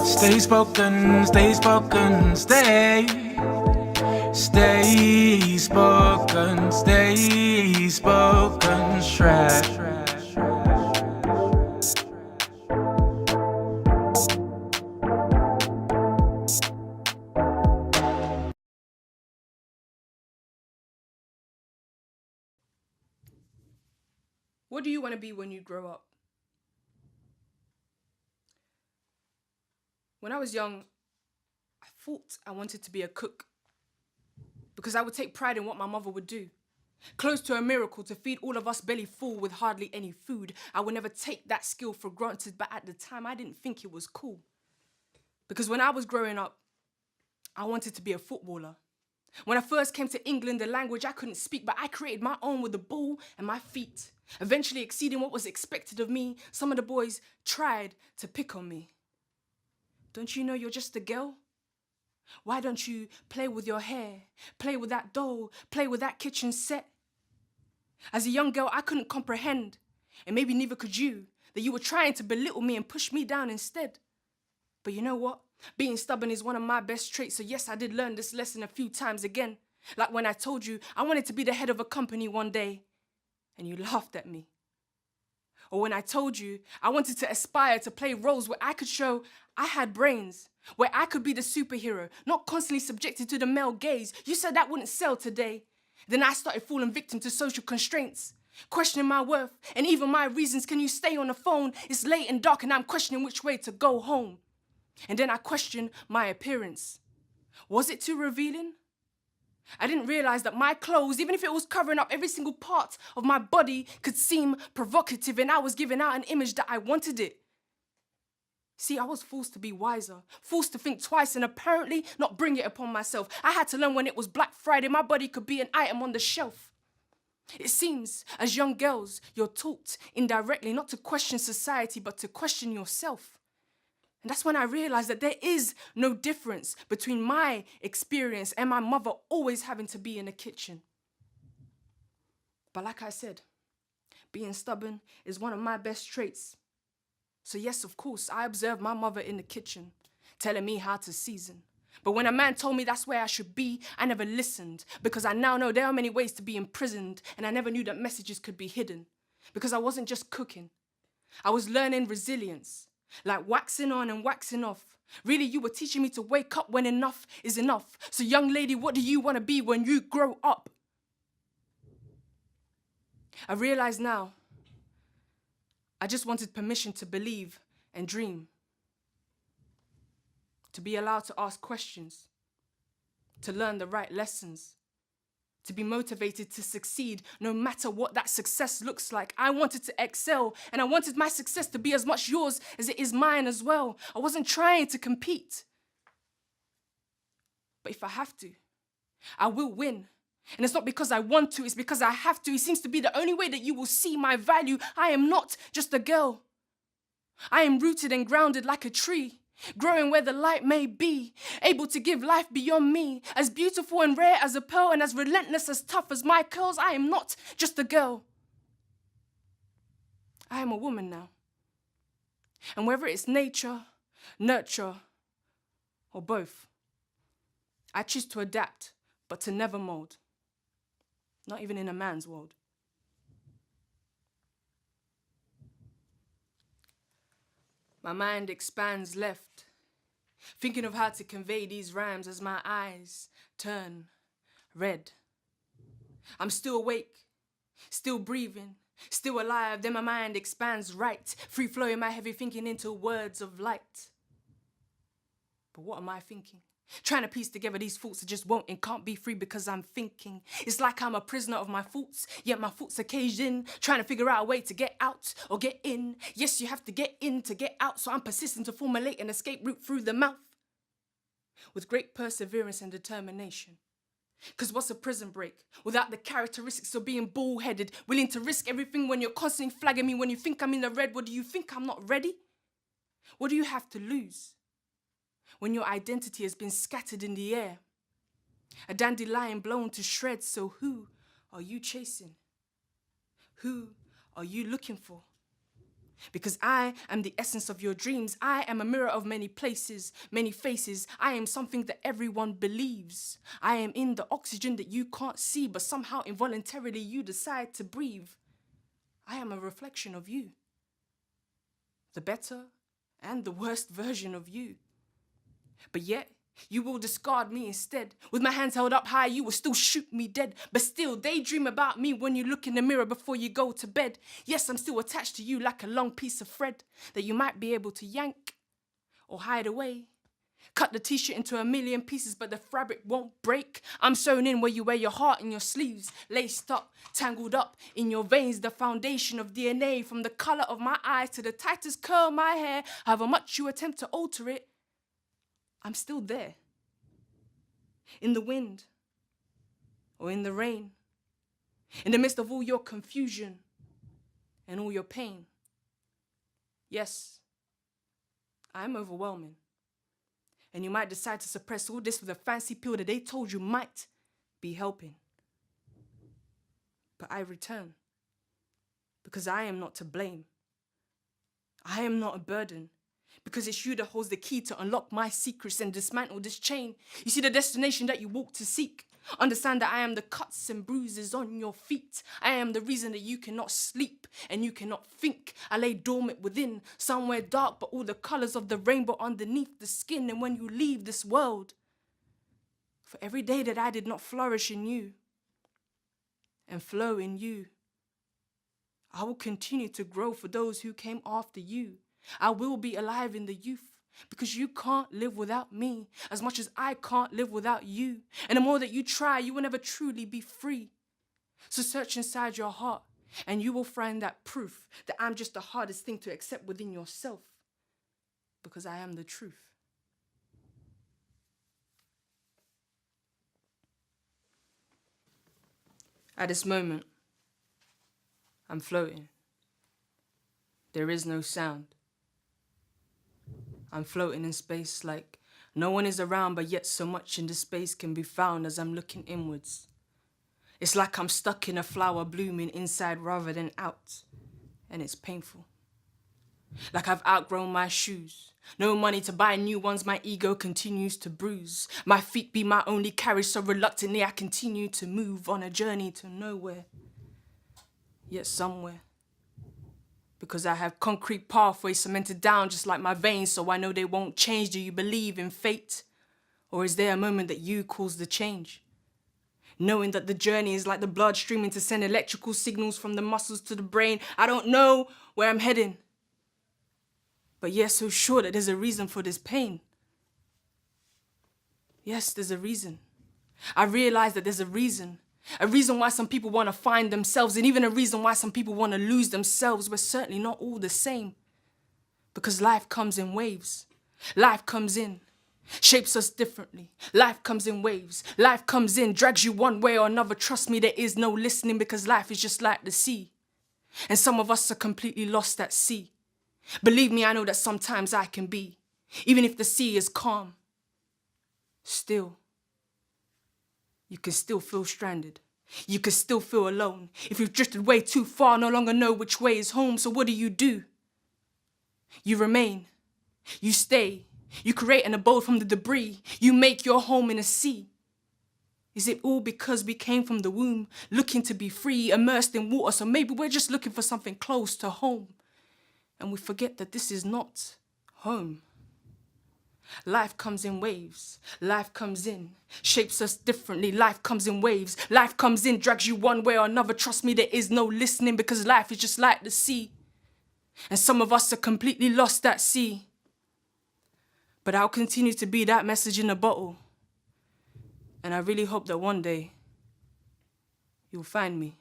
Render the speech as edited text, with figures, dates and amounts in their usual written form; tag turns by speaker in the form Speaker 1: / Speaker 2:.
Speaker 1: Stay spoken, stay spoken, stay. Stay spoken, stay spoken, shred.
Speaker 2: What do you want to be when you grow up? When I was young, I thought I wanted to be a cook because I would take pride in what my mother would do. Close to a miracle to feed all of us belly full with hardly any food. I would never take that skill for granted, but at the time I didn't think it was cool. Because when I was growing up, I wanted to be a footballer. When I first came to England, the language I couldn't speak, but I created my own with the ball and my feet. Eventually exceeding what was expected of me, some of the boys tried to pick on me. Don't you know you're just a girl? Why don't you play with your hair, play with that doll, play with that kitchen set? As a young girl, I couldn't comprehend, and maybe neither could you, that you were trying to belittle me and push me down instead. But you know what? Being stubborn is one of my best traits, so yes, I did learn this lesson a few times again. Like when I told you I wanted to be the head of a company one day, and you laughed at me. Or when I told you I wanted to aspire to play roles where I could show I had brains, where I could be the superhero, not constantly subjected to the male gaze. You said that wouldn't sell today. Then I started falling victim to social constraints, questioning my worth and even my reasons. Can you stay on the phone? It's late and dark and I'm questioning which way to go home. And then I questioned my appearance. Was it too revealing? I didn't realize that my clothes, even if it was covering up every single part of my body, could seem provocative, and I was giving out an image that I wanted it. See, I was forced to be wiser, forced to think twice and apparently not bring it upon myself. I had to learn when it was Black Friday, my body could be an item on the shelf. It seems, as young girls, you're taught indirectly not to question society, but to question yourself. And that's when I realized that there is no difference between my experience and my mother always having to be in the kitchen. But like I said, being stubborn is one of my best traits. So yes, of course, I observed my mother in the kitchen, telling me how to season. But when a man told me that's where I should be, I never listened, because I now know there are many ways to be imprisoned, and I never knew that messages could be hidden. Because I wasn't just cooking. I was learning resilience. Like waxing on and waxing off. Really, you were teaching me to wake up when enough is enough. So young lady, what do you want to be when you grow up? I realize now, I just wanted permission to believe and dream. To be allowed to ask questions. To learn the right lessons. To be motivated to succeed no matter what that success looks like. I wanted to excel, and I wanted my success to be as much yours as it is mine as well. I wasn't trying to compete. But if I have to, I will win. And it's not because I want to, it's because I have to. It seems to be the only way that you will see my value. I am not just a girl. I am rooted and grounded like a tree. Growing where the light may be, able to give life beyond me, as beautiful and rare as a pearl and as relentless, as tough as my curls. I am not just a girl. I am a woman now. And whether it's nature, nurture, or both, I choose to adapt, but to never mold. Not even in a man's world. My mind expands left, thinking of how to convey these rhymes as my eyes turn red. I'm still awake, still breathing, still alive. Then my mind expands right, free-flowing my heavy thinking into words of light. But what am I thinking? Trying to piece together these thoughts that just won't and can't be free because I'm thinking. It's like I'm a prisoner of my thoughts, yet my thoughts are caged in, trying to figure out a way to get out or get in. Yes, you have to get in to get out, so I'm persistent to formulate an escape route through the mouth. With great perseverance and determination. Because what's a prison break without the characteristics of being bull-headed, willing to risk everything when you're constantly flagging me when you think I'm in the red? What do you think, I'm not ready? What do you have to lose? When your identity has been scattered in the air, a dandelion blown to shreds. So who are you chasing? Who are you looking for? Because I am the essence of your dreams. I am a mirror of many places, many faces. I am something that everyone believes. I am in the oxygen that you can't see, but somehow involuntarily you decide to breathe. I am a reflection of you. The better and the worst version of you. But yet, you will discard me instead. With my hands held up high, you will still shoot me dead. But still, daydream about me when you look in the mirror before you go to bed. Yes, I'm still attached to you like a long piece of thread that you might be able to yank or hide away. Cut the t-shirt into a million pieces, but the fabric won't break. I'm sewn in where you wear your heart in your sleeves, laced up, tangled up in your veins, the foundation of DNA, from the color of my eyes to the tightest curl of my hair. However much you attempt to alter it, I'm still there. In the wind or in the rain, in the midst of all your confusion and all your pain. Yes, I'm overwhelming. And you might decide to suppress all this with a fancy pill that they told you might be helping. But I return because I am not to blame. I am not a burden. Because it's you that holds the key to unlock my secrets and dismantle this chain. You see the destination that you walk to seek. Understand that I am the cuts and bruises on your feet. I am the reason that you cannot sleep and you cannot think. I lay dormant within, somewhere dark, but all the colors of the rainbow underneath the skin. And when you leave this world, for every day that I did not flourish in you and flow in you, I will continue to grow for those who came after you. I will be alive in the youth because you can't live without me as much as I can't live without you. And the more that you try, you will never truly be free. So search inside your heart and you will find that proof that I'm just the hardest thing to accept within yourself because I am the truth. At this moment, I'm floating. There is no sound. I'm floating in space like no one is around, but yet so much in this space can be found as I'm looking inwards. It's like I'm stuck in a flower blooming inside rather than out, and it's painful. Like I've outgrown my shoes. No money to buy new ones, my ego continues to bruise. My feet be my only carriage, so reluctantly I continue to move on a journey to nowhere, yet somewhere. Because I have concrete pathways cemented down just like my veins, so I know they won't change. Do you believe in fate? Or is there a moment that you cause the change? Knowing that the journey is like the blood streaming to send electrical signals from the muscles to the brain. I don't know where I'm heading. But yes, so sure that there's a reason for this pain. Yes, there's a reason. I realize that there's a reason. A reason why some people want to find themselves, and even a reason why some people want to lose themselves. We're certainly not all the same. Because life comes in waves. Life comes in, shapes us differently. Life comes in waves. Life comes in, drags you one way or another. Trust me, there is no listening because life is just like the sea. And some of us are completely lost at sea. Believe me, I know that sometimes I can be. Even if the sea is calm, still, you can still feel stranded. You can still feel alone. If you've drifted way too far, no longer know which way is home. So what do? You remain. You stay. You create an abode from the debris. You make your home in a sea. Is it all because we came from the womb, looking to be free, immersed in water? So maybe we're just looking for something close to home. And we forget that this is not home. Life comes in waves. Life comes in, shapes us differently. Life comes in waves. Life comes in, drags you one way or another. Trust me, there is no listening because life is just like the sea. And some of us are completely lost at sea. But I'll continue to be that message in a bottle. And I really hope that one day you'll find me.